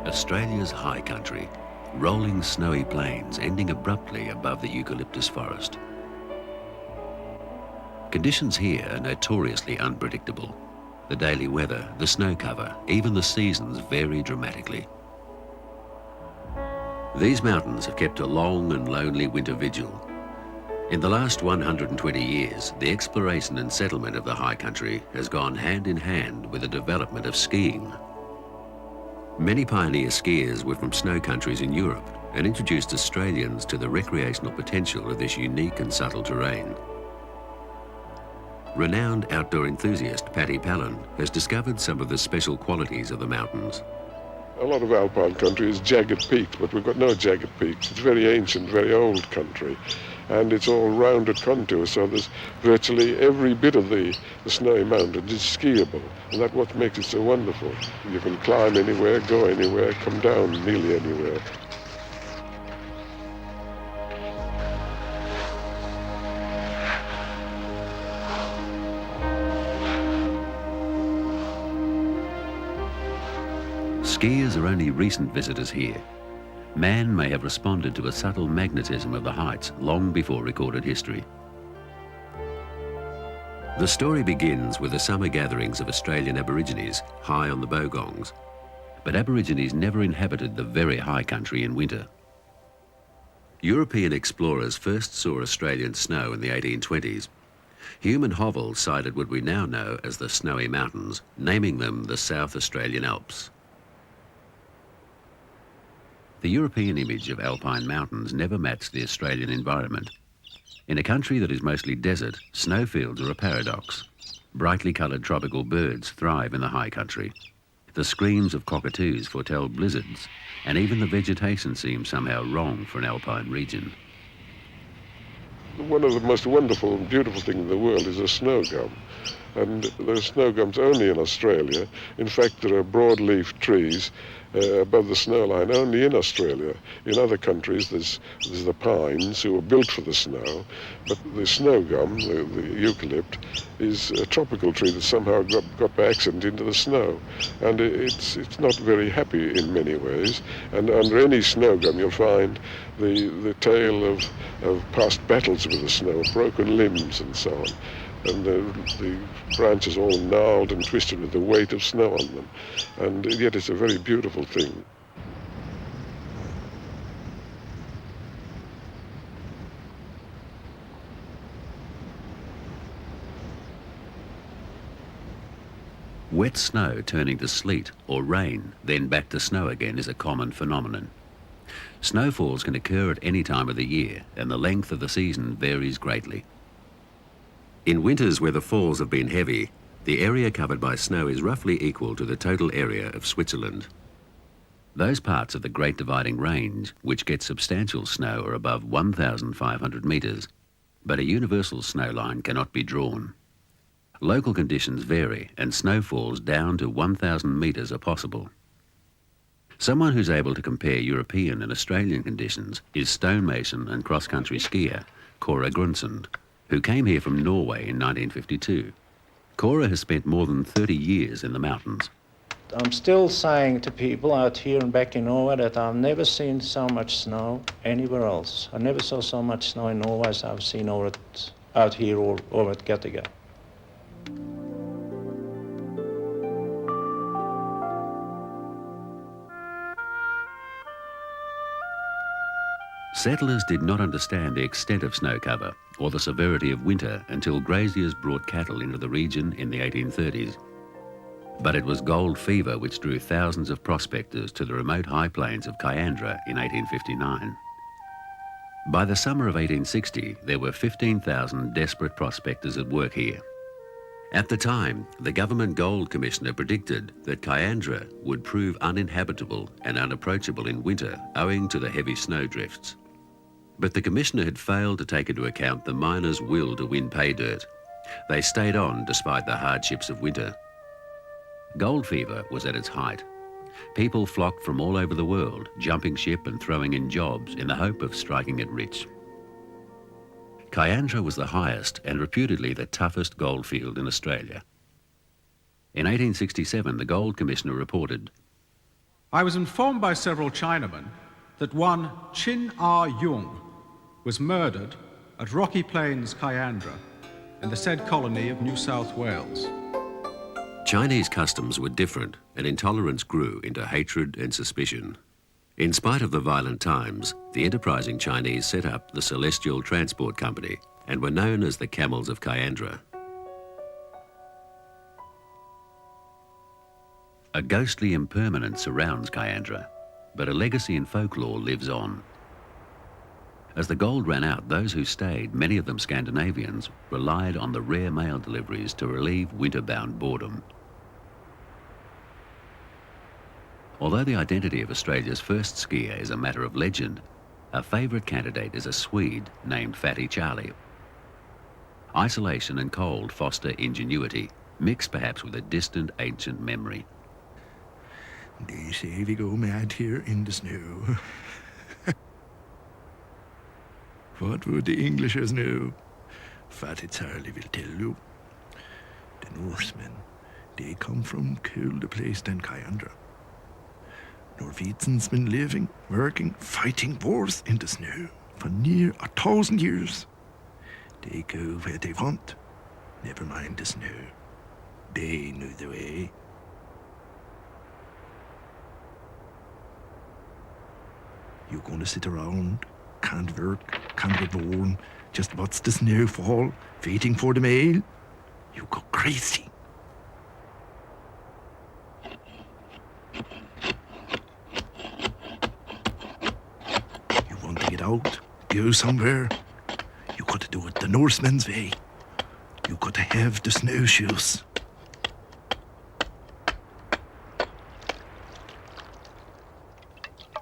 Australia's high country, rolling snowy plains ending abruptly above the eucalyptus forest. Conditions here are notoriously unpredictable. The daily weather, the snow cover, even the seasons vary dramatically. These mountains have kept a long and lonely winter vigil. In the last 120 years, the exploration and settlement of the high country has gone hand in hand with the development of skiing. Many pioneer skiers were from snow countries in Europe and introduced Australians to the recreational potential of this unique and subtle terrain. Renowned outdoor enthusiast Paddy Pallin has discovered some of the special qualities of the mountains. A lot of alpine country is jagged peaks, but we've got no jagged peaks. It's very ancient, very old country, and it's all rounded contours, so there's virtually every bit of the snowy mountains is skiable, and that's what makes it so wonderful. You can climb anywhere, go anywhere, come down nearly anywhere. Skiers are only recent visitors here. Man may have responded to a subtle magnetism of the heights long before recorded history. The story begins with the summer gatherings of Australian Aborigines high on the Bogongs. But Aborigines never inhabited the very high country in winter. European explorers first saw Australian snow in the 1820s. Hume and Hovell sighted what we now know as the Snowy Mountains, naming them the South Australian Alps. The European image of alpine mountains never matched the Australian environment. In a country that is mostly desert, snowfields are a paradox. Brightly coloured tropical birds thrive in the high country. The screams of cockatoos foretell blizzards, and even the vegetation seems somehow wrong for an alpine region. One of the most wonderful and beautiful things in the world is a snow gum. And there are snow gums only in Australia. In fact, there are broadleaf trees above the snow line only in Australia. In other countries, there's the pines who are built for the snow, but the snow gum, the eucalypt, is a tropical tree that somehow got by accident into the snow. And it's not very happy in many ways. And under any snow gum, you'll find the tale of past battles with the snow, broken limbs and so on. And the branches all gnarled and twisted with the weight of snow on them. And yet it's a very beautiful thing. Wet snow turning to sleet or rain, then back to snow again is a common phenomenon. Snowfalls can occur at any time of the year, and the length of the season varies greatly. In winters where the falls have been heavy, the area covered by snow is roughly equal to the total area of Switzerland. Those parts of the Great Dividing Range which get substantial snow are above 1,500 metres, but a universal snow line cannot be drawn. Local conditions vary and snowfalls down to 1,000 metres are possible. Someone who's able to compare European and Australian conditions is stonemason and cross-country skier Cora Grunsund, who came here from Norway in 1952. Cora has spent more than 30 years in the mountains. I'm still saying to people out here and back in Norway that I've never seen so much snow anywhere else. I never saw so much snow in Norway as I've seen out here or over at Gettiga. Settlers did not understand the extent of snow cover or the severity of winter until graziers brought cattle into the region in the 1830s. But it was gold fever which drew thousands of prospectors to the remote high plains of Kiandra in 1859. By the summer of 1860, there were 15,000 desperate prospectors at work here. At the time, the government gold commissioner predicted that Kiandra would prove uninhabitable and unapproachable in winter owing to the heavy snow drifts. But the commissioner had failed to take into account the miners' will to win pay dirt. They stayed on despite the hardships of winter. Gold fever was at its height. People flocked from all over the world, jumping ship and throwing in jobs in the hope of striking it rich. Kiandra was the highest and reputedly the toughest goldfield in Australia. In 1867, the Gold Commissioner reported, I was informed by several Chinamen that one Chin Ah-yung was murdered at Rocky Plains, Kiandra, in the said colony of New South Wales. Chinese customs were different, and intolerance grew into hatred and suspicion. In spite of the violent times, the enterprising Chinese set up the Celestial Transport Company and were known as the Camels of Kiandra. A ghostly impermanence surrounds Kiandra, but a legacy in folklore lives on. As the gold ran out, those who stayed, many of them Scandinavians, relied on the rare mail deliveries to relieve winter-bound boredom. Although the identity of Australia's first skier is a matter of legend, a favourite candidate is a Swede named Fatty Charlie. Isolation and cold foster ingenuity, mixed perhaps with a distant ancient memory. They say we go mad here in the snow. What would the Englishers know? Fatty Charlie will tell you. The Norsemen, they come from colder place than Kiandra. Norwegians been living, working, fighting wars in the snow for near 1,000 years. They go where they want, never mind the snow. They know the way. You gonna sit around, can't work, can't get warm, just watch the snow fall, waiting for the mail? You go crazy. You want to get out, go somewhere? You gotta do it the Norseman's way. You gotta have the snowshoes.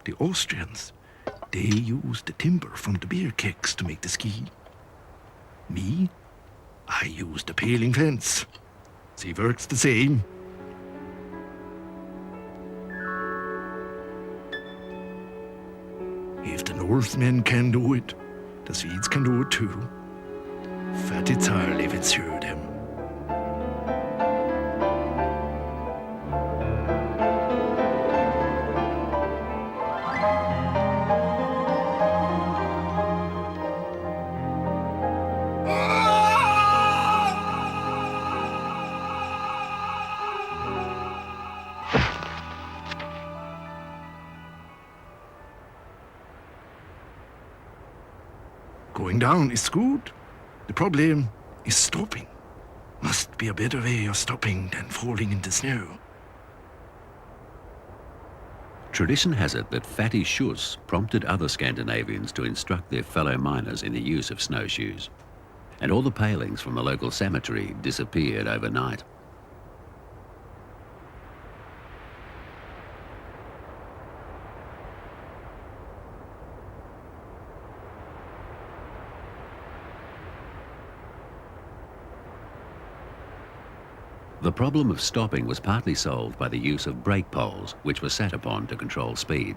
The Austrians, they use the timber from the beer kegs to make the ski. Me, I use the paling fence. See, works the same. If the Northmen can do it, the Swedes can do it too. Fatty Charlie will show them. Going down is good. The problem is stopping. Must be a better way of stopping than falling in the snow. Tradition has it that Fatty Schuss prompted other Scandinavians to instruct their fellow miners in the use of snowshoes, and all the palings from the local cemetery disappeared overnight. The problem of stopping was partly solved by the use of brake poles, which were sat upon to control speed.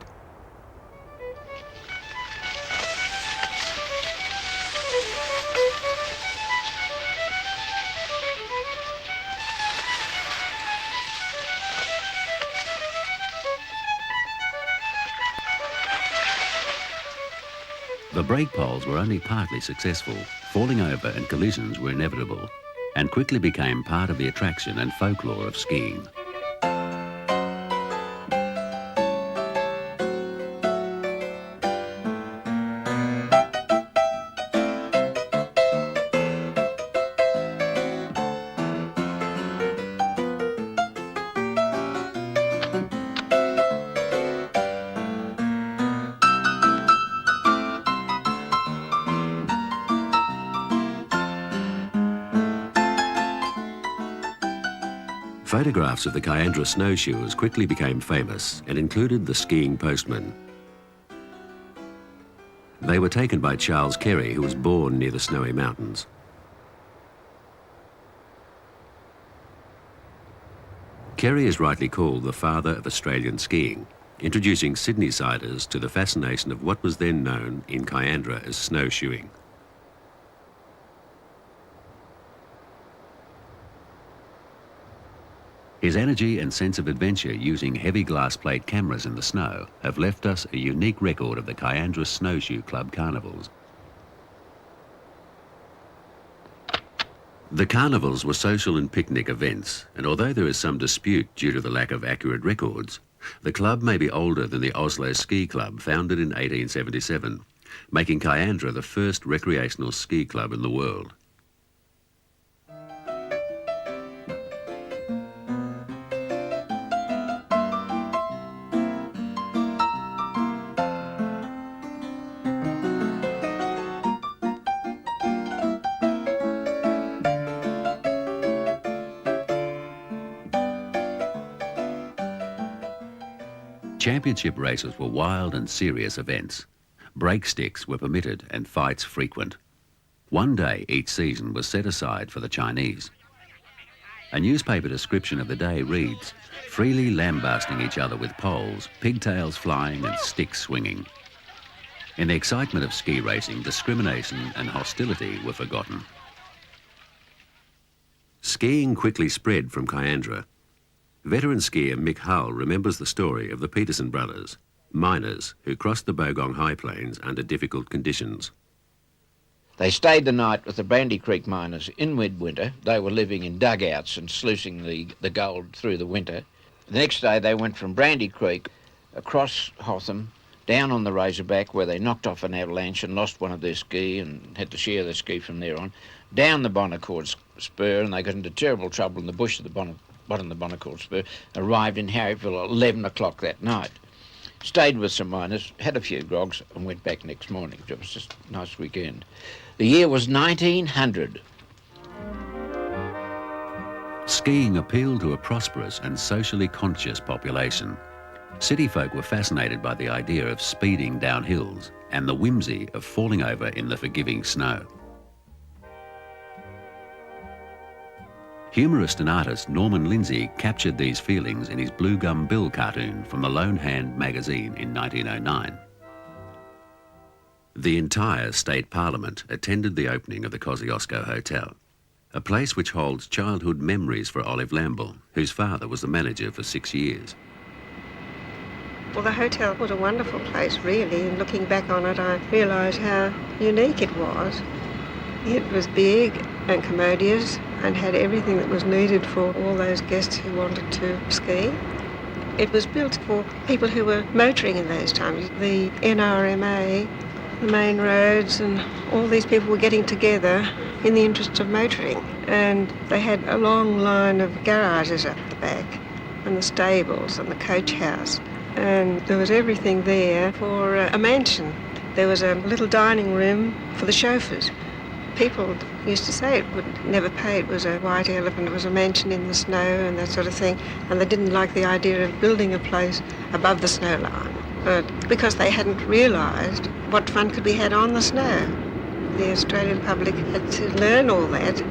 The brake poles were only partly successful. Falling over and collisions were inevitable, and quickly became part of the attraction and folklore of skiing. Photographs of the Kiandra snowshoers quickly became famous and included the skiing postman. They were taken by Charles Kerry, who was born near the snowy mountains. Kerry is rightly called the father of Australian skiing, introducing Sydney-siders to the fascination of what was then known in Kiandra as snowshoeing. His energy and sense of adventure using heavy glass plate cameras in the snow have left us a unique record of the Kiandra Snowshoe Club carnivals. The carnivals were social and picnic events, and although there is some dispute due to the lack of accurate records, the club may be older than the Oslo Ski Club, founded in 1877, making Kiandra the first recreational ski club in the world. Championship races were wild and serious events. Break sticks were permitted and fights frequent. One day each season was set aside for the Chinese. A newspaper description of the day reads, "Freely lambasting each other with poles, pigtails flying and sticks swinging." In the excitement of ski racing, discrimination and hostility were forgotten. Skiing quickly spread from Kiandra. Veteran skier Mick Hull remembers the story of the Peterson brothers, miners who crossed the Bogong High Plains under difficult conditions. They stayed the night with the Brandy Creek miners in midwinter. They were living in dugouts and sluicing the gold through the winter. The next day they went from Brandy Creek across Hotham, down on the Razorback where they knocked off an avalanche and lost one of their ski and had to share their ski from there on, down the Bonnecourt Spur, and they got into terrible trouble in the bush of the bottom of the Bonnecourt Spur, arrived in Harryville at 11 o'clock that night. Stayed with some miners, had a few grogs and went back next morning. It was just a nice weekend. The year was 1900. Skiing appealed to a prosperous and socially conscious population. City folk were fascinated by the idea of speeding down hills and the whimsy of falling over in the forgiving snow. Humorist and artist Norman Lindsay captured these feelings in his Blue Gum Bill cartoon from the Lone Hand magazine in 1909. The entire state parliament attended the opening of the Kosciuszko Hotel, a place which holds childhood memories for Olive Lamble, whose father was the manager for 6 years. Well, the hotel was a wonderful place, really, and looking back on it, I realised how unique it was. It was big and commodious and had everything that was needed for all those guests who wanted to ski. It was built for people who were motoring in those times. The NRMA, the main roads, and all these people were getting together in the interests of motoring. And they had a long line of garages up the back, and the stables and the coach house. And there was everything there for a mansion. There was a little dining room for the chauffeurs. People used to say it would never pay. It was a white elephant, it was a mansion in the snow and that sort of thing. And they didn't like the idea of building a place above the snow line, but because they hadn't realised what fun could be had on the snow. The Australian public had to learn all that.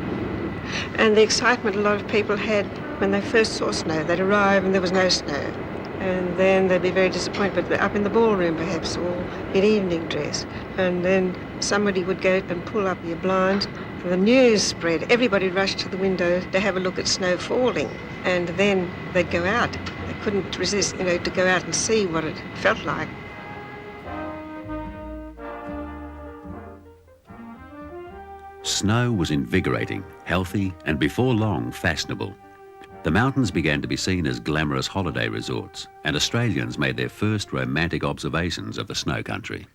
And the excitement a lot of people had when they first saw snow. They'd arrive and there was no snow. And then they'd be very disappointed, but up in the ballroom perhaps, or in evening dress. And then somebody would go and pull up your blinds, and the news spread. Everybody rushed to the window to have a look at snow falling, and then they'd go out. They couldn't resist, to go out and see what it felt like. Snow was invigorating, healthy, and before long, fashionable. The mountains began to be seen as glamorous holiday resorts, and Australians made their first romantic observations of the snow country.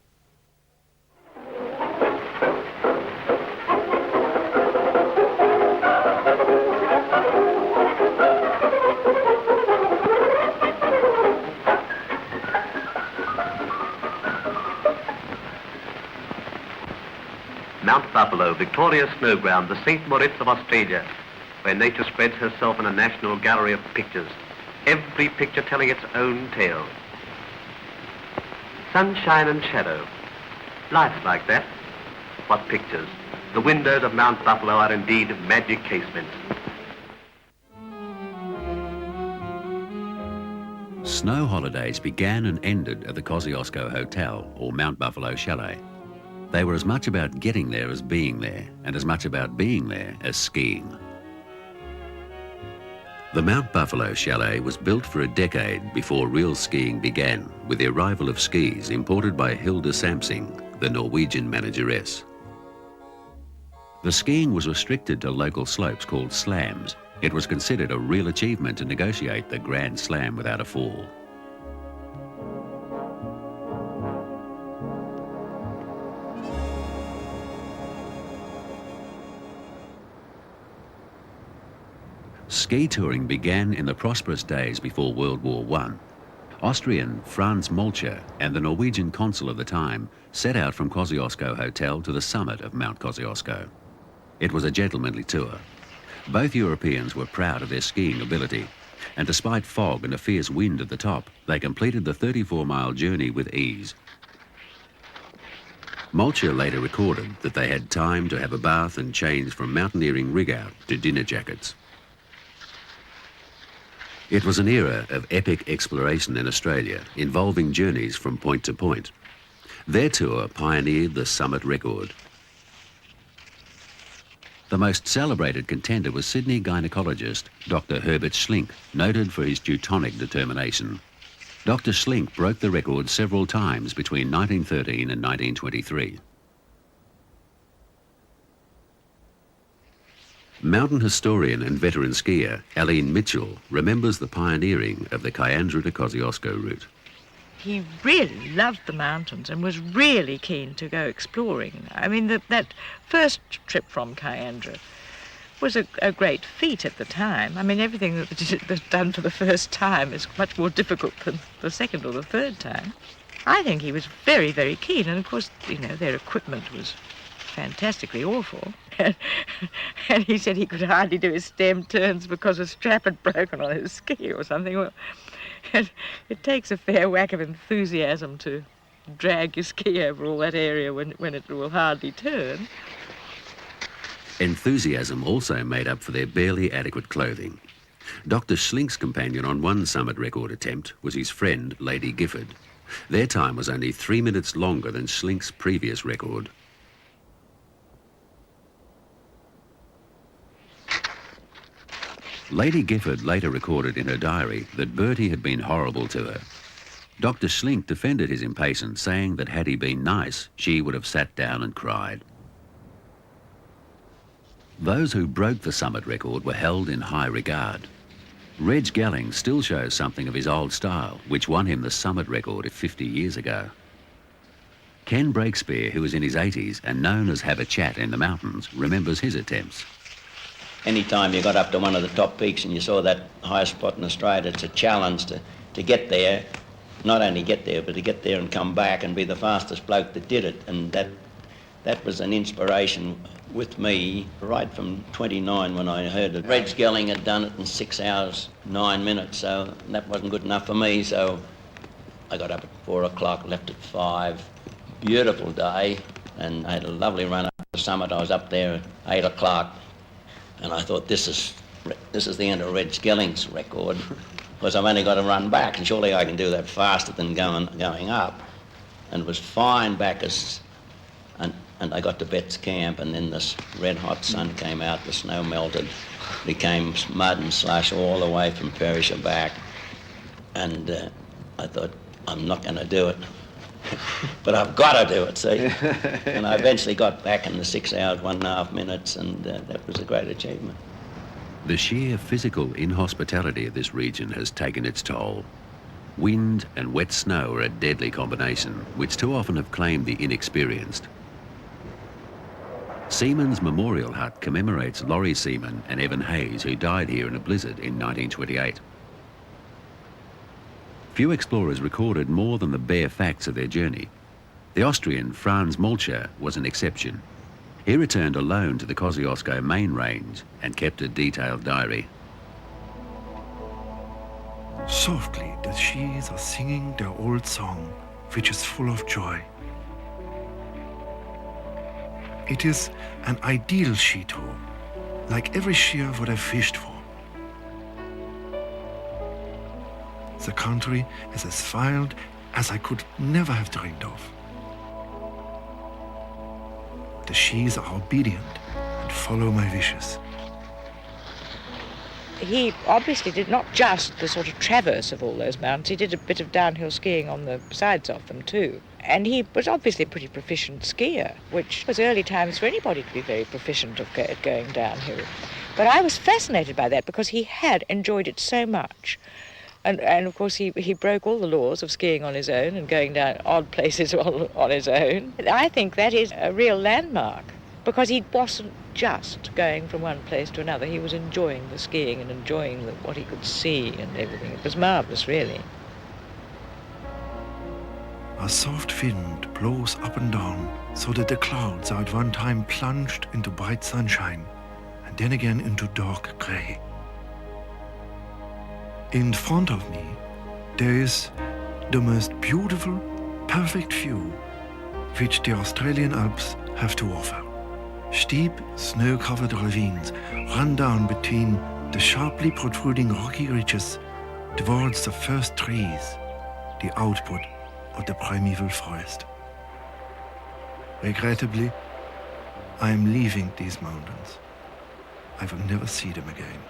Mount Buffalo, Victoria's snowground, the St. Moritz of Australia, where nature spreads herself in a national gallery of pictures, every picture telling its own tale. Sunshine and shadow, lights like that, what pictures. The windows of Mount Buffalo are indeed magic casements. Snow holidays began and ended at the Kosciuszko Hotel or Mount Buffalo Chalet. They were as much about getting there as being there, and as much about being there as skiing. The Mount Buffalo Chalet was built for a decade before real skiing began, with the arrival of skis imported by Hilda Samsing, the Norwegian manageress. The skiing was restricted to local slopes called slams. It was considered a real achievement to negotiate the Grand Slam without a fall. Ski touring began in the prosperous days before World War I. Austrian Franz Moltke and the Norwegian consul of the time set out from Kosciuszko Hotel to the summit of Mount Kosciuszko. It was a gentlemanly tour. Both Europeans were proud of their skiing ability, and despite fog and a fierce wind at the top, they completed the 34-mile journey with ease. Moltke later recorded that they had time to have a bath and change from mountaineering rig-out to dinner jackets. It was an era of epic exploration in Australia, involving journeys from point to point. Their tour pioneered the summit record. The most celebrated contender was Sydney gynaecologist Dr. Herbert Schlink, noted for his Teutonic determination. Dr. Schlink broke the record several times between 1913 and 1923. Mountain historian and veteran skier Aline Mitchell remembers the pioneering of the Kiandra to Kosciuszko route. He really loved the mountains and was really keen to go exploring. I mean, that first trip from Kiandra was a great feat at the time. I mean, everything that's done for the first time is much more difficult than the second or the third time. I think he was very, very keen, and of course, you know, their equipment was fantastically awful. And he said he could hardly do his stem turns because a strap had broken on his ski or something. Well, it takes a fair whack of enthusiasm to drag your ski over all that area when it will hardly turn. Enthusiasm also made up for their barely adequate clothing. Dr. Schlink's companion on one summit record attempt was his friend, Lady Gifford. Their time was only 3 minutes longer than Schlink's previous record. Lady Gifford later recorded in her diary that Bertie had been horrible to her. Dr. Schlink defended his impatience, saying that had he been nice, she would have sat down and cried. Those who broke the summit record were held in high regard. Reg Gelling still shows something of his old style, which won him the summit record 50 years ago. Ken Breakspear, who was in his 80s and known as Have a Chat in the mountains, remembers his attempts. Anytime you got up to one of the top peaks and you saw that highest spot in Australia, it's a challenge to get there, not only get there, but to get there and come back and be the fastest bloke that did it. And that was an inspiration with me right from 29 when I heard that Reg Gelling had done it in 6 hours, 9 minutes, so that wasn't good enough for me, so I got up at 4 o'clock, left at 5. Beautiful day, and I had a lovely run up the summit. I was up there at 8 o'clock. And I thought, this is the end of Reg Gelling's record, because I've only got to run back, and surely I can do that faster than going up. And it was fine back and I got to Betts Camp, and then this red-hot sun came out, the snow melted, became mud and slush all the way from Perisher back. And I thought, I'm not going to do it. But I've got to do it, see? And I eventually got back in the 6 hours, 1.5 minutes, and that was a great achievement. The sheer physical inhospitality of this region has taken its toll. Wind and wet snow are a deadly combination, which too often have claimed the inexperienced. Seaman's Memorial Hut commemorates Laurie Seaman and Evan Hayes, who died here in a blizzard in 1928. Few explorers recorded more than the bare facts of their journey. The Austrian Franz Moltke was an exception. He returned alone to the Kosciuszko main range and kept a detailed diary. Softly the sheaves are singing their old song, which is full of joy. It is an ideal ski tour, like every shear what I fished for. The country is as wild as I could never have dreamed of. The sheaves are obedient and follow my wishes. he obviously did not just the sort of traverse of all those mountains, he did a bit of downhill skiing on the sides of them too. And he was obviously a pretty proficient skier, which was early times for anybody to be very proficient at going downhill. But I was fascinated by that because he had enjoyed it so much. And of course he broke all the laws of skiing on his own and going down odd places on his own. I think that is a real landmark because he wasn't just going from one place to another. He was enjoying the skiing and enjoying what he could see and everything. It was marvellous, really. A soft wind blows up and down so that the clouds are at one time plunged into bright sunshine and then again into dark grey. In front of me, there is the most beautiful, perfect view which the Australian Alps have to offer. Steep, snow-covered ravines run down between the sharply protruding rocky ridges towards the first trees, the output of the primeval forest. Regrettably, I am leaving these mountains. I will never see them again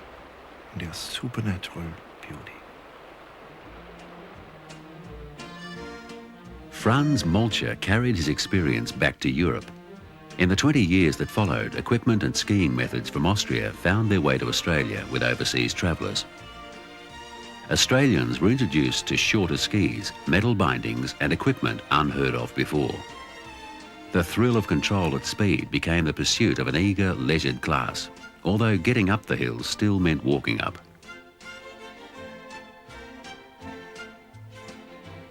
in their supernatural beauty. Franz Molcher carried his experience back to Europe. In the 20 years that followed, equipment and skiing methods from Austria found their way to Australia with overseas travellers. Australians were introduced to shorter skis, metal bindings and equipment unheard of before. The thrill of control at speed became the pursuit of an eager, leisured class, although getting up the hills still meant walking up.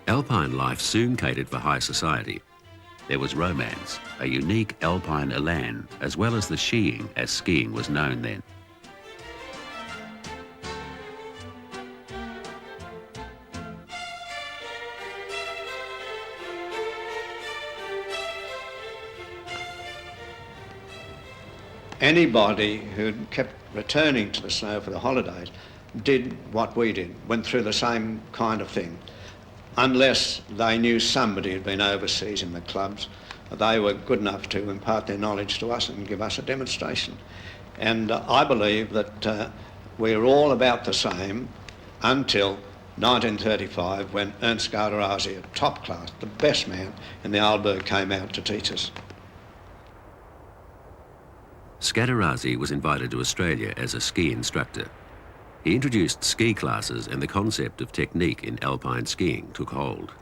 Alpine life soon catered for high society. There was romance, a unique alpine elan, as well as the skiing, as skiing was known then. Anybody who kept returning to the snow for the holidays did what we did, went through the same kind of thing. Unless they knew somebody had been overseas in the clubs, they were good enough to impart their knowledge to us and give us a demonstration. And I believe that we're all about the same until 1935 when Ernst Garderazi, a top class, the best man in the Arlberg, came out to teach us. Garderazi was invited to Australia as a ski instructor. He introduced ski classes and the concept of technique in alpine skiing took hold.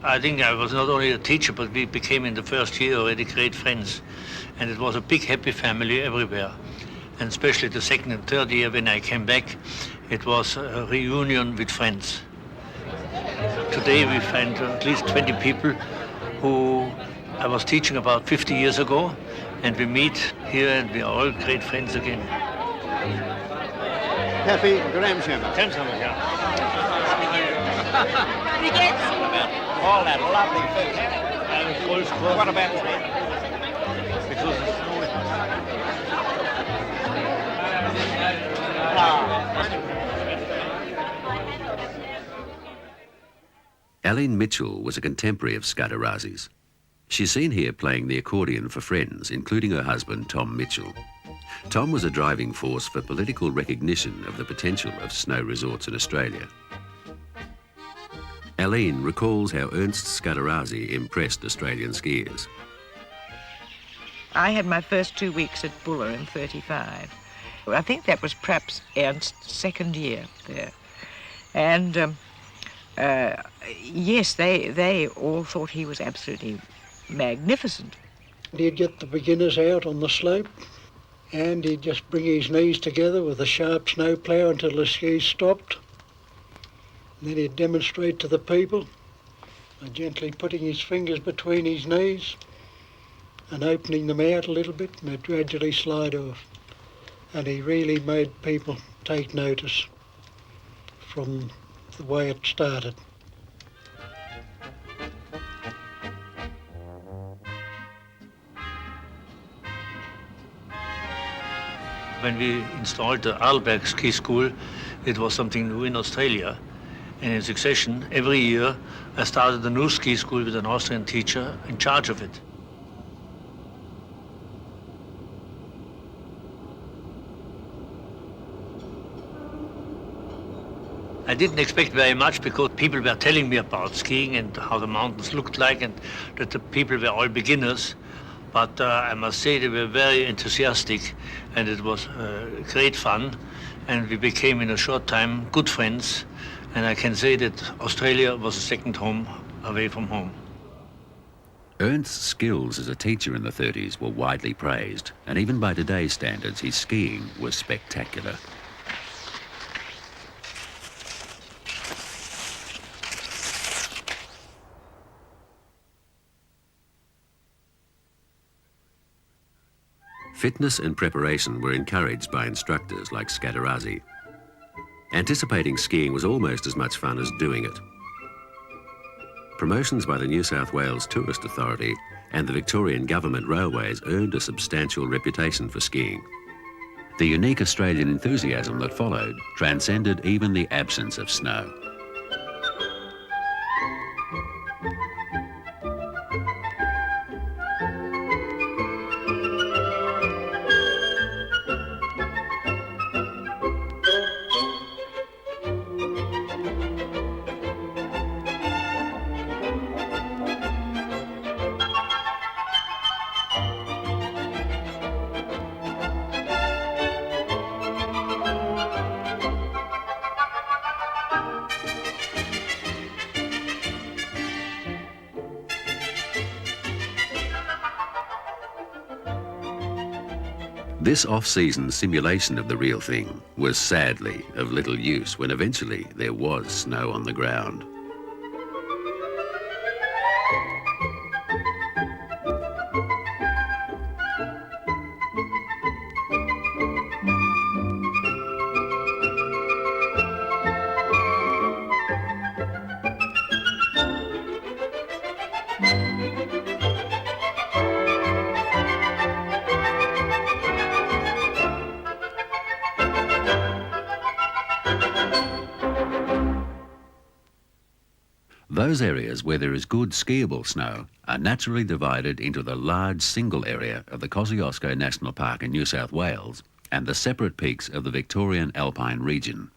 I think I was not only a teacher, but we became in the first year already great friends. And it was a big happy family everywhere. And especially the second and third year when I came back, it was a reunion with friends. Today we find at least 20 people who I was teaching about 50 years ago, and we meet here and we are all great friends again. Happy Gramsham. Yeah. All that lovely food. What about that? Because Aline Mitchell was a contemporary of Garderazi's. She's seen here playing the accordion for friends, including her husband, Tom Mitchell. Tom was a driving force for political recognition of the potential of snow resorts in Australia. Aline recalls how Ernst Garderazi impressed Australian skiers. I had my first 2 weeks at Buller in 35. I think that was perhaps Ernst's second year there. And yes, they all thought he was absolutely magnificent. He'd get the beginners out on the slope and he'd just bring his knees together with a sharp snow plough until the skis stopped. And then he'd demonstrate to the people by gently putting his fingers between his knees and opening them out a little bit, and they'd gradually slide off. And he really made people take notice from the way it started. when we installed the Arlberg ski school, it was something new in Australia. And in succession, every year, I started a new ski school with an Austrian teacher in charge of it. I didn't expect very much because people were telling me about skiing and how the mountains looked like and that the people were all beginners. But I must say they were very enthusiastic and it was great fun. And we became in a short time good friends. And I can say that Australia was a second home away from home. Ernst's skills as a teacher in the 30s were widely praised, and even by today's standards, his skiing was spectacular. Fitness and preparation were encouraged by instructors like Scatterazzi. Anticipating skiing was almost as much fun as doing it. Promotions by the New South Wales Tourist Authority and the Victorian Government Railways earned a substantial reputation for skiing. The unique Australian enthusiasm that followed transcended even the absence of snow. This off-season simulation of the real thing was sadly of little use when eventually there was snow on the ground. Those areas where there is good skiable snow are naturally divided into the large single area of the Kosciuszko National Park in New South Wales and the separate peaks of the Victorian alpine region.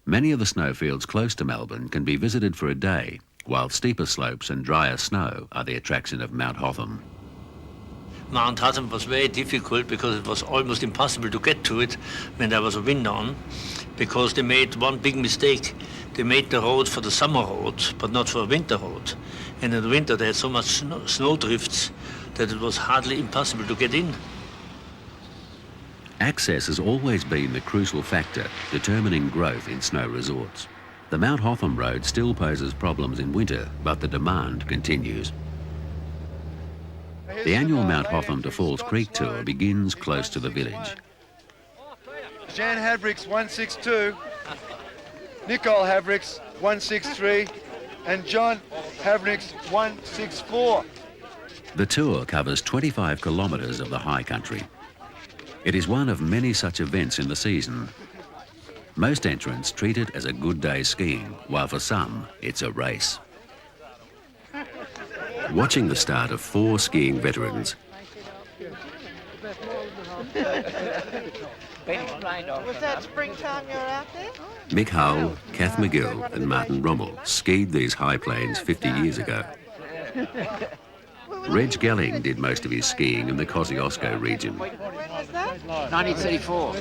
Many of the snowfields close to Melbourne can be visited for a day, while steeper slopes and drier snow are the attraction of Mount Hotham. Mount Hotham was very difficult because it was almost impossible to get to it when there was a wind on, because they made one big mistake. They made the road for the summer road, but not for a winter road. And in the winter they had so much snow drifts that it was hardly impossible to get in. Access has always been the crucial factor determining growth in snow resorts. The Mount Hotham Road still poses problems in winter, but the demand continues. The annual Mount Hotham to Falls Creek tour begins close to the village. Jan Havricks 162, Nicole Havricks 163, and John Havricks 164. The tour covers 25 kilometres of the high country. It is one of many such events in the season. Most entrants treat it as a good day's skiing, while for some, it's a race. Watching the start of 4 skiing veterans. Was that springtime you were out there? Mick Hull, Kath McGill and Martin Rommel skied these high plains 50 years ago. Reg Gelling did most of his skiing in the Kosciuszko region. When was that? 1934.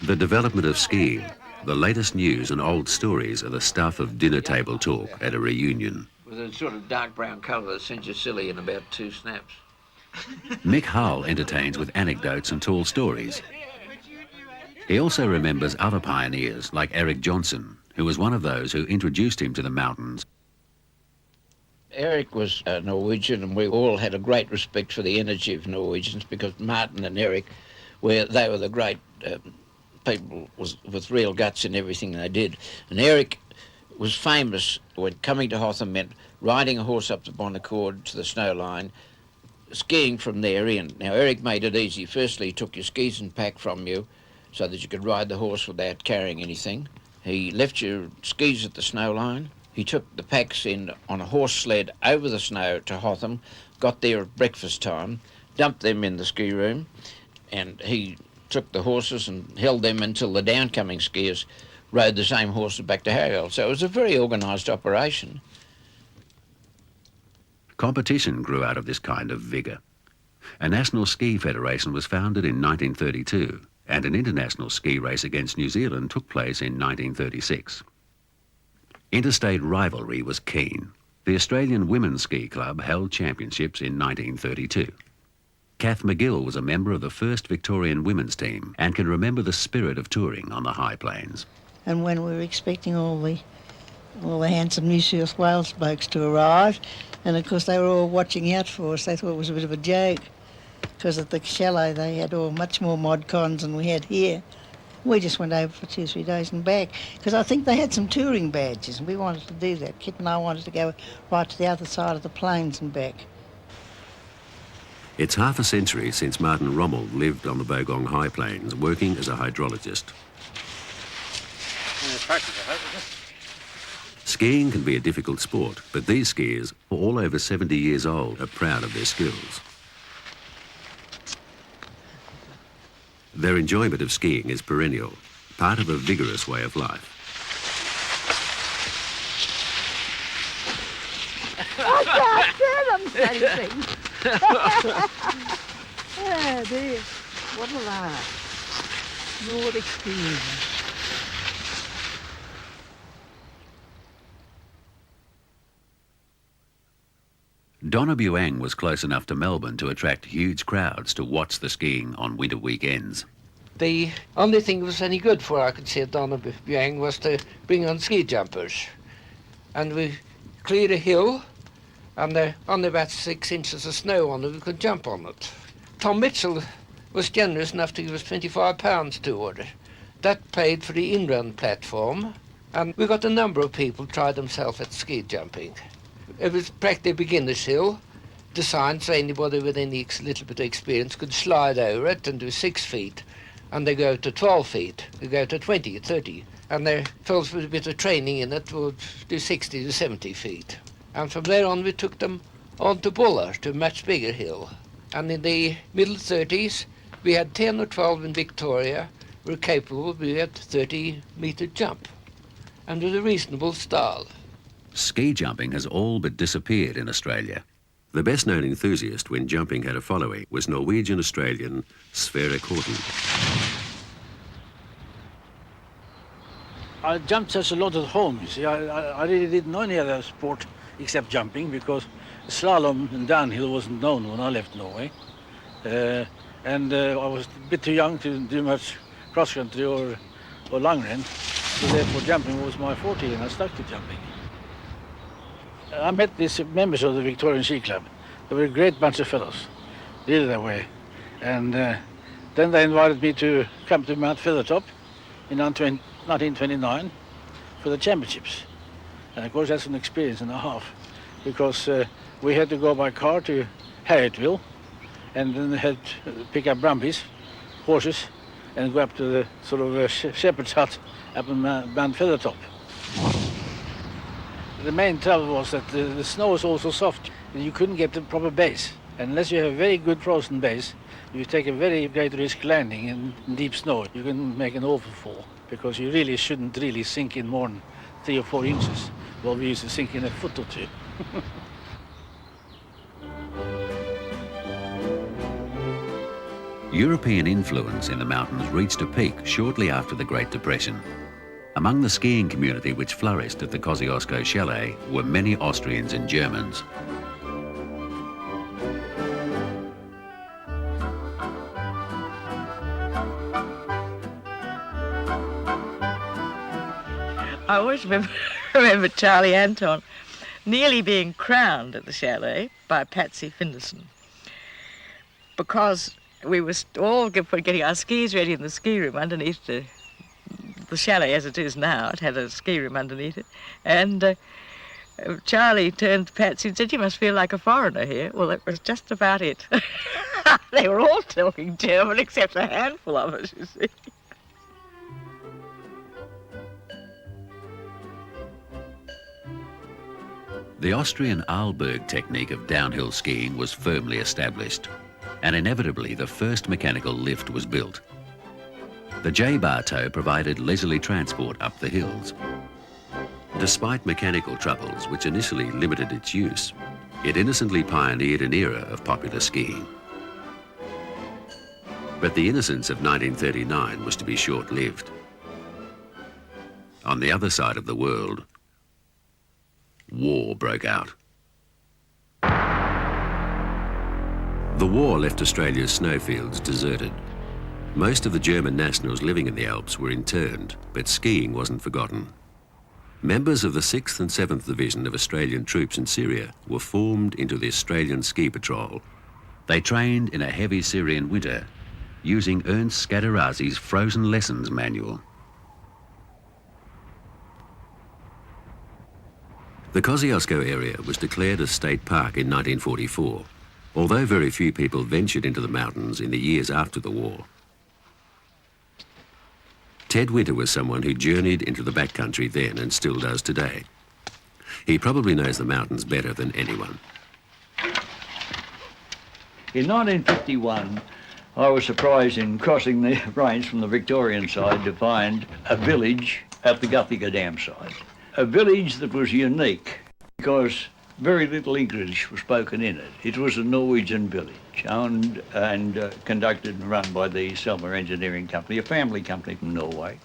The development of skiing, the latest news and old stories are the stuff of dinner table talk at a reunion. With a sort of dark brown colour that sends you silly in about 2 snaps. Mick Hull entertains with anecdotes and tall stories. He also remembers other pioneers like Eric Johnson, who was one of those who introduced him to the mountains. Eric was a Norwegian, and we all had a great respect for the energy of Norwegians, because Martin and Eric, they were the great people with real guts in everything they did. And Eric was famous when coming to Hotham meant riding a horse up the Bonaccord to the snow line, skiing from there in. Now, Eric made it easy. Firstly, he took your skis and pack from you so that you could ride the horse without carrying anything. He left your skis at the snow line. He took the packs in on a horse sled over the snow to Hotham, got there at breakfast time, dumped them in the ski room, and he took the horses and held them until the downcoming skiers rode the same horses back to Harriwell. So it was a very organised operation. Competition grew out of this kind of vigour. A national ski federation was founded in 1932, and an international ski race against New Zealand took place in 1936. Interstate rivalry was keen. The Australian Women's Ski Club held championships in 1932. Kath McGill was a member of the first Victorian women's team and can remember the spirit of touring on the high plains. And when we were expecting all the handsome New South Wales blokes to arrive, and of course they were all watching out for us. They thought it was a bit of a joke, because at the chalet they had much more mod cons than we had here. We just went over for 2 or 3 days and back, because I think they had some touring badges, and we wanted to do that. Kit and I wanted to go right to the other side of the plains and back. It's half a century since Martin Rommel lived on the Bogong High Plains, working as a hydrologist. Skiing can be a difficult sport, but these skiers, all over 70 years old, are proud of their skills. Their enjoyment of skiing is perennial, part of a vigorous way of life. I can't stand them oh dear, what a laugh. Nordic skiing. Donna Buang was close enough to Melbourne to attract huge crowds to watch the skiing on winter weekends. The only thing that was any good for, I could say, at Donna Buang was to bring on ski jumpers. And we cleared a hill, and there only about 6 inches of snow on it, we could jump on it. Tom Mitchell was generous enough to give us £25 toward it. That paid for the in-run platform, and we got a number of people try themselves at ski jumping. It was practically a beginner's hill, designed so anybody with any little bit of experience could slide over it and do 6 feet. And they go to 12 feet, they go to 20, 30. And they, fellows with a bit of training in it, would do 60 to 70 feet. And from there on we took them on to Buller, to a much bigger hill. And in the middle 30s, we had 10 or 12 in Victoria who were capable of doing a 30-metre jump, and with a reasonable style. Ski jumping has all but disappeared in Australia. The best-known enthusiast when jumping had a following was Norwegian-Australian Sverre Hotham. I jumped such a lot at home, you see. I really didn't know any other sport except jumping, because slalom and downhill wasn't known when I left Norway. I was a bit too young to do much cross-country or long-run, so therefore jumping was my forte, and I stuck to jumping. I met these members of the Victorian Ski Club. They were a great bunch of fellows, really they were. And then they invited me to come to Mount Feathertop in 1929 for the championships. And of course that's an experience and a half, because we had to go by car to Harriettville, and then they had to pick up brumbies, horses, and go up to the sort of shepherd's hut up on Mount Feathertop. The main trouble was that the snow was also soft, and you couldn't get the proper base. And unless you have a very good frozen base, you take a very great risk landing in deep snow. You can make an awful fall, because you really shouldn't really sink in more than 3 or 4 inches. Well, we used to sink in a foot or two. European influence in the mountains reached a peak shortly after the Great Depression. Among the skiing community which flourished at the Kosciuszko Chalet were many Austrians and Germans. I always always remember Charlie Anton nearly being crowned at the chalet by Patsy Finderson, because we were all getting our skis ready in the ski room underneath the chalet as it is now. It had a ski room underneath it. And Charlie turned to Patsy and said, "You must feel like a foreigner here." Well, that was just about it. They were all talking German except a handful of us, you see. The Austrian Arlberg technique of downhill skiing was firmly established, and inevitably the first mechanical lift was built. The J-bar toe provided leisurely transport up the hills. Despite mechanical troubles which initially limited its use, it innocently pioneered an era of popular skiing. But the innocence of 1939 was to be short-lived. On the other side of the world, war broke out. The war left Australia's snowfields deserted. Most of the German nationals living in the Alps were interned, but skiing wasn't forgotten. Members of the 6th and 7th Division of Australian troops in Syria were formed into the Australian Ski Patrol. They trained in a heavy Syrian winter using Ernst Scadarazi's Frozen Lessons manual. The Kosciuszko area was declared a state park in 1944, although very few people ventured into the mountains in the years after the war. Ted Winter was someone who journeyed into the backcountry then and still does today. He probably knows the mountains better than anyone. In 1951, I was surprised in crossing the range from the Victorian side to find a village at the Guthiga Dam site. A village that was unique because very little English was spoken in it. It was a Norwegian village, owned and conducted and run by the Selmer Engineering Company, a family company from Norway.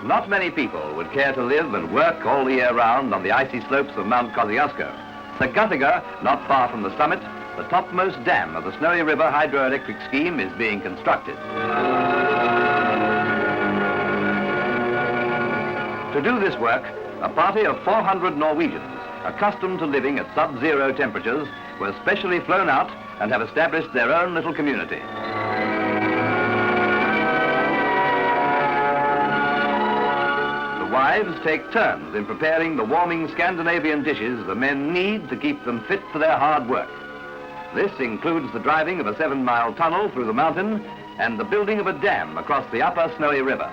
Not many people would care to live and work all the year round on the icy slopes of Mount Kosciuszko. The Guthiga, not far from the summit, the topmost dam of the Snowy River hydroelectric scheme, is being constructed. To do this work, a party of 400 Norwegians, accustomed to living at sub-zero temperatures, were specially flown out and have established their own little community. The wives take turns in preparing the warming Scandinavian dishes the men need to keep them fit for their hard work. This includes the driving of a 7-mile tunnel through the mountain and the building of a dam across the upper Snowy River.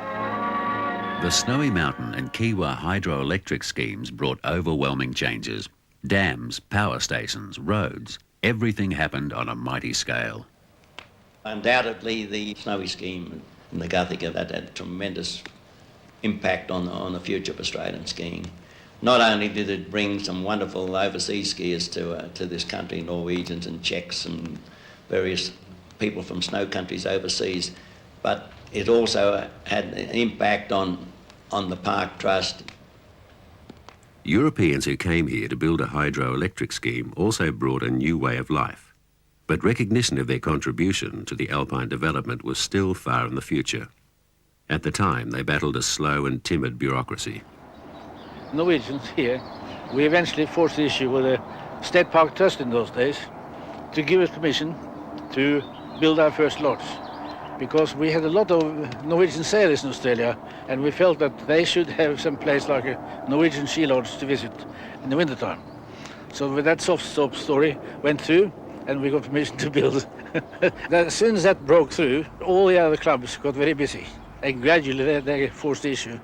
The Snowy Mountain and Kiwa hydroelectric schemes brought overwhelming changes. Dams, power stations, roads, everything happened on a mighty scale. Undoubtedly, the Snowy scheme and the Guthiga had a tremendous impact on the future of Australian skiing. Not only did it bring some wonderful overseas skiers to this country, Norwegians and Czechs and various people from snow countries overseas, but it also had an impact on the Park Trust. Europeans who came here to build a hydroelectric scheme also brought a new way of life, but recognition of their contribution to the alpine development was still far in the future. At the time, they battled a slow and timid bureaucracy. Norwegians here, we eventually forced the issue with the State Park Trust in those days to give us permission to build our first lodge, because we had a lot of Norwegian sailors in Australia, and we felt that they should have some place like a Norwegian ski lodge to visit in the wintertime. So with that soft stop story went through, and we got permission to build. As soon as that broke through, all the other clubs got very busy, and gradually they forced the issue,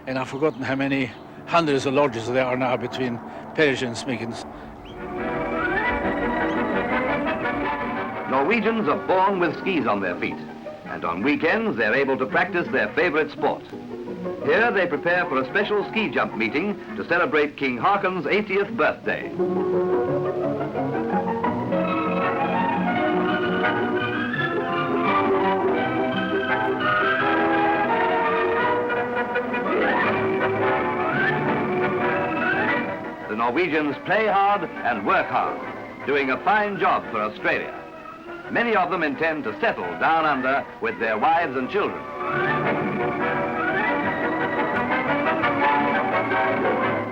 and I've forgotten how many hundreds of lodges there are now between Perish and Smiggins. Norwegians are born with skis on their feet, and on weekends they're able to practice their favorite sport. Here they prepare for a special ski jump meeting to celebrate King Haakon's 80th birthday. The Norwegians play hard and work hard, doing a fine job for Australia. Many of them intend to settle down under with their wives and children.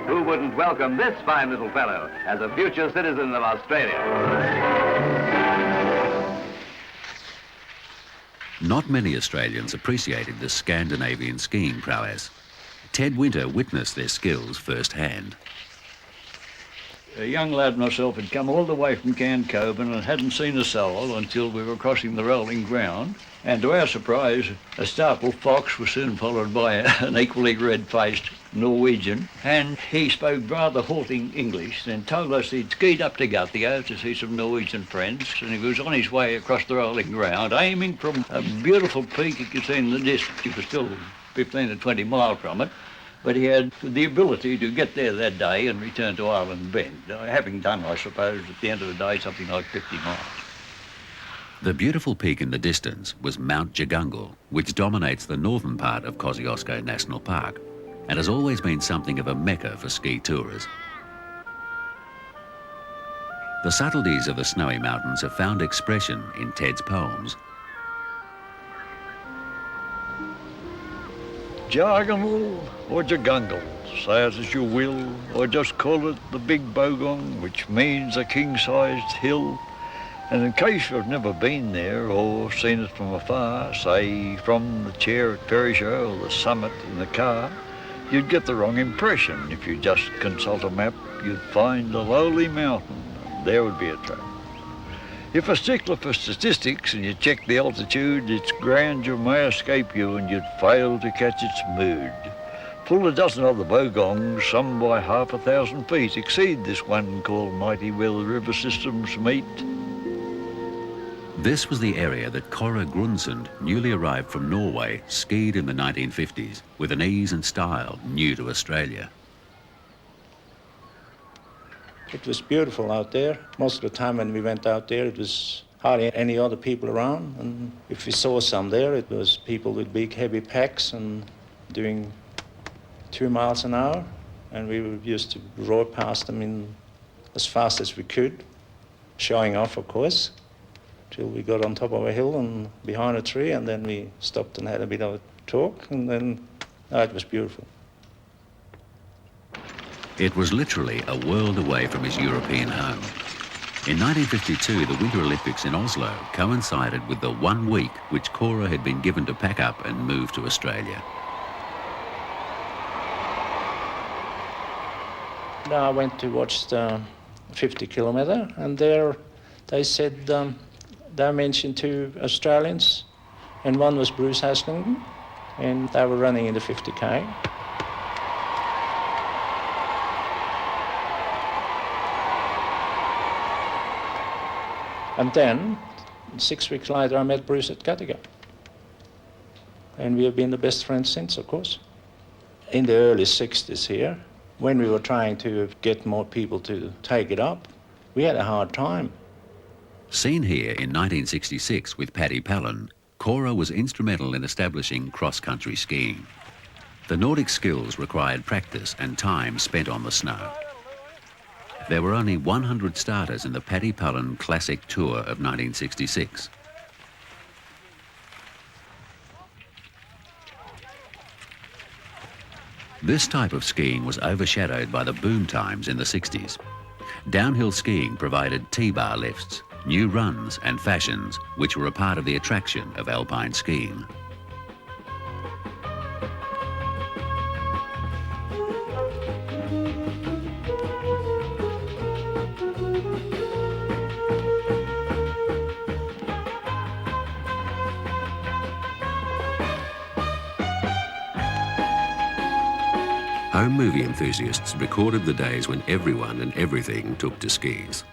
Who wouldn't welcome this fine little fellow as a future citizen of Australia? Not many Australians appreciated the Scandinavian skiing prowess. Ted Winter witnessed their skills firsthand. A young lad myself had come all the way from Cancoban and hadn't seen a soul until we were crossing the rolling ground. And to our surprise, a startled fox was soon followed by an equally red-faced Norwegian, and he spoke rather halting English and told us he'd skied up to Guthigo to see some Norwegian friends, and he was on his way across the rolling ground, aiming from a beautiful peak you could see in the distance. He was still 15 to 20 miles from it, but he had the ability to get there that day and return to Island Bend, having done, I suppose, at the end of the day, something like 50 miles. The beautiful peak in the distance was Mount Jagungal, which dominates the northern part of Kosciuszko National Park and has always been something of a mecca for ski tourers. The subtleties of the snowy mountains have found expression in Ted's poems. Jagungal or Jagungal, say it as you will, or just call it the Big Bogong, which means a king-sized hill. And in case you've never been there or seen it from afar, say from the chair at Perisher or the summit in the car, you'd get the wrong impression. If you just consult a map, you'd find a lowly mountain, and there would be a trap. If a stickler for statistics and you check the altitude, its grandeur may escape you and you'd fail to catch its mood. Full a dozen other bogongs, some by 1,000 feet, exceed this one called Mighty where the river systems meet. This was the area that Kåre Grundsund, newly arrived from Norway, skied in the 1950s with an ease and style new to Australia. It was beautiful out there. Most of the time when we went out there, it was hardly any other people around. And if we saw some there, it was people with big, heavy packs and doing 2 miles an hour. And we used to roar past them in as fast as we could, showing off, of course, till we got on top of a hill and behind a tree, and then we stopped and had a bit of a talk, and then it was beautiful. It was literally a world away from his European home. In 1952, the Winter Olympics in Oslo coincided with the 1 week which Kåre had been given to pack up and move to Australia. I went to watch the 50 kilometre, and there they said they mentioned 2 Australians, and one was Bruce Haslingden, and they were running in the 50K. And then, 6 weeks later, I met Bruce at Guthigo. And we have been the best friends since, of course. In the early 60s here, when we were trying to get more people to take it up, we had a hard time. Seen here in 1966 with Paddy Pallin, Kåre was instrumental in establishing cross-country skiing. The Nordic skills required practice and time spent on the snow. There were only 100 starters in the Paddy Pallin Classic Tour of 1966. This type of skiing was overshadowed by the boom times in the 60s. Downhill skiing provided T-bar lifts, new runs and fashions, which were a part of the attraction of alpine skiing. Home movie enthusiasts recorded the days when everyone and everything took to skis.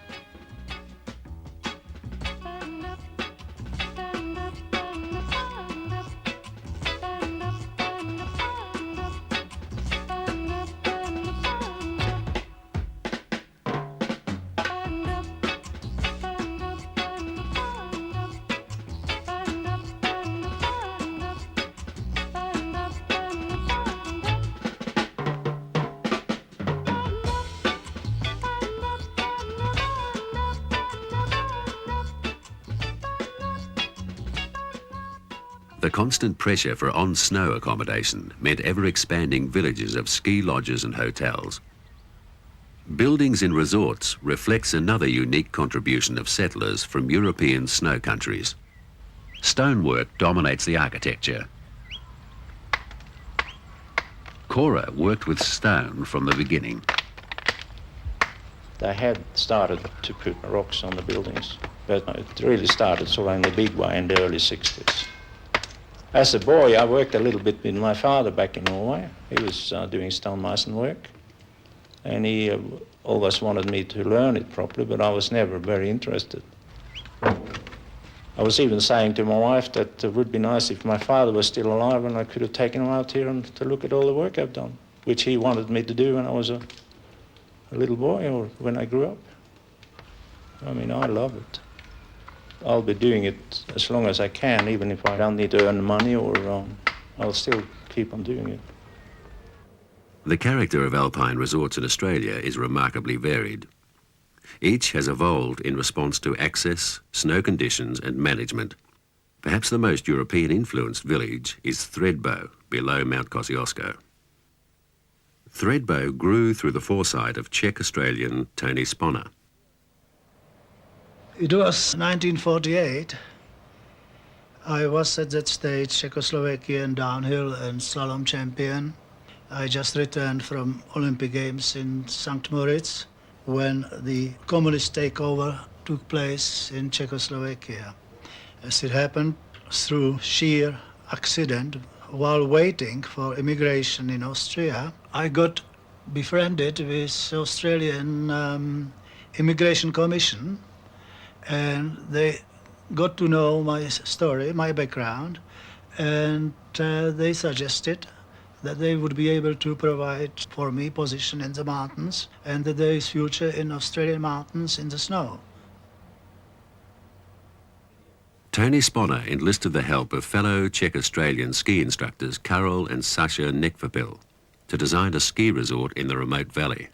The constant pressure for on-snow accommodation meant ever-expanding villages of ski lodges and hotels. Buildings in resorts reflects another unique contribution of settlers from European snow countries. Stonework dominates the architecture. Cora worked with stone from the beginning. They had started to put rocks on the buildings, but it really started sort of in the big way in the early 60s. As a boy, I worked a little bit with my father back in Norway. He was doing stonemason work, and he always wanted me to learn it properly, but I was never very interested. I was even saying to my wife that it would be nice if my father was still alive and I could have taken him out here and to look at all the work I've done, which he wanted me to do when I was a little boy or when I grew up. I mean, I love it. I'll be doing it as long as I can, even if I don't need to earn money, or I'll still keep on doing it. The character of alpine resorts in Australia is remarkably varied. Each has evolved in response to access, snow conditions and management. Perhaps the most European-influenced village is Thredbo, below Mount Kosciuszko. Thredbo grew through the foresight of Czech-Australian Tony Sponner. It was 1948. I was at that stage Czechoslovakian downhill and slalom champion. I just returned from Olympic Games in St. Moritz when the communist takeover took place in Czechoslovakia. As it happened, through sheer accident, while waiting for immigration in Austria, I got befriended with Australian Immigration Commission, and they got to know my story, my background, and they suggested that they would be able to provide for me position in the mountains and that there is future in Australian mountains in the snow. Tony Sponner enlisted the help of fellow Czech-Australian ski instructors Karol and Sasha Nekvapil to design a ski resort in the remote valley.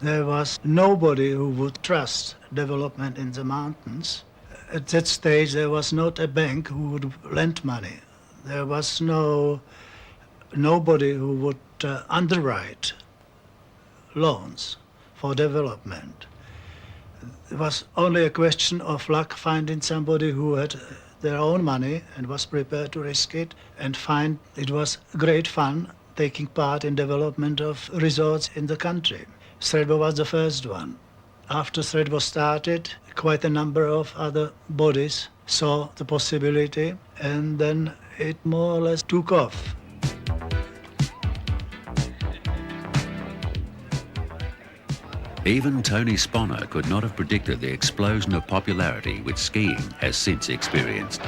There was nobody who would trust development in the mountains. At that stage, there was not a bank who would lend money. There was nobody who would underwrite loans for development. It was only a question of luck, finding somebody who had their own money and was prepared to risk it, and find it was great fun taking part in development of resorts in the country. Thredbo was the first one. After Thredbo started, quite a number of other bodies saw the possibility, and then it more or less took off. Even Tony Sponner could not have predicted the explosion of popularity which skiing has since experienced.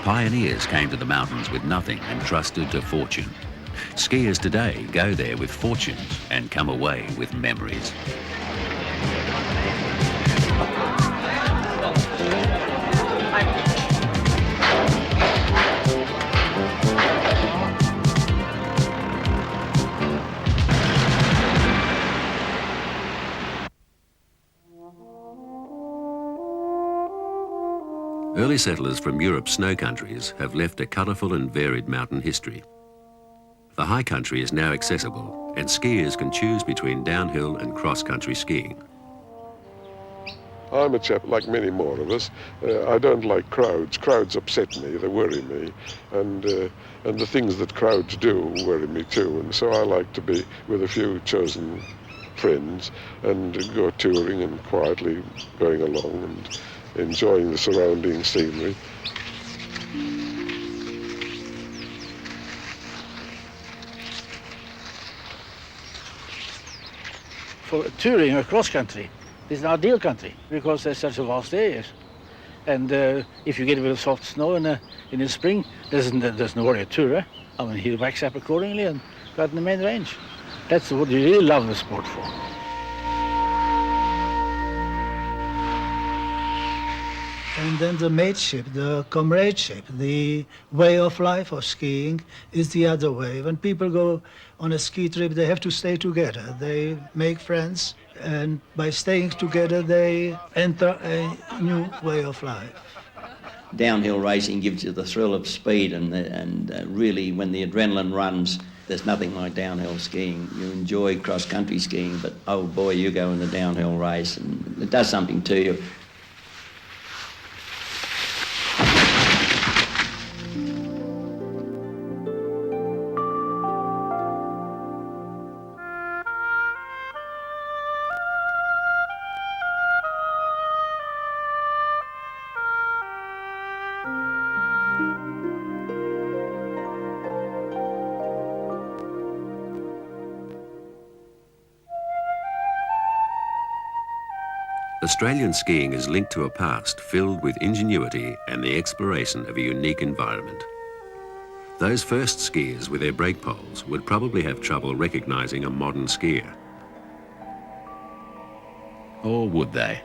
Pioneers came to the mountains with nothing and trusted to fortune. Skiers today go there with fortunes and come away with memories. Early settlers from Europe's snow countries have left a colourful and varied mountain history. The high country is now accessible, and skiers can choose between downhill and cross-country skiing. I'm a chap like many more of us. I don't like crowds. Crowds upset me, they worry me, and the things that crowds do worry me too. And so I like to be with a few chosen friends and go touring and quietly going along and enjoying the surrounding scenery. For touring across country, this is an ideal country because there's such a vast areas. And if you get a bit of soft snow in the spring, there's no worry at tourer. I mean, he'll wax up accordingly and go out in the main range. That's what you really love the sport for. And then the mateship, the comradeship, the way of life of skiing is the other way. When people go on a ski trip, they have to stay together. They make friends And by staying together, they enter a new way of life. Downhill racing gives you the thrill of speed, and really when the adrenaline runs, there's nothing like downhill skiing. You enjoy cross-country skiing, but oh boy, you go in the downhill race and it does something to you. Australian skiing is linked to a past filled with ingenuity and the exploration of a unique environment. Those first skiers with their brake poles would probably have trouble recognising a modern skier. Or would they?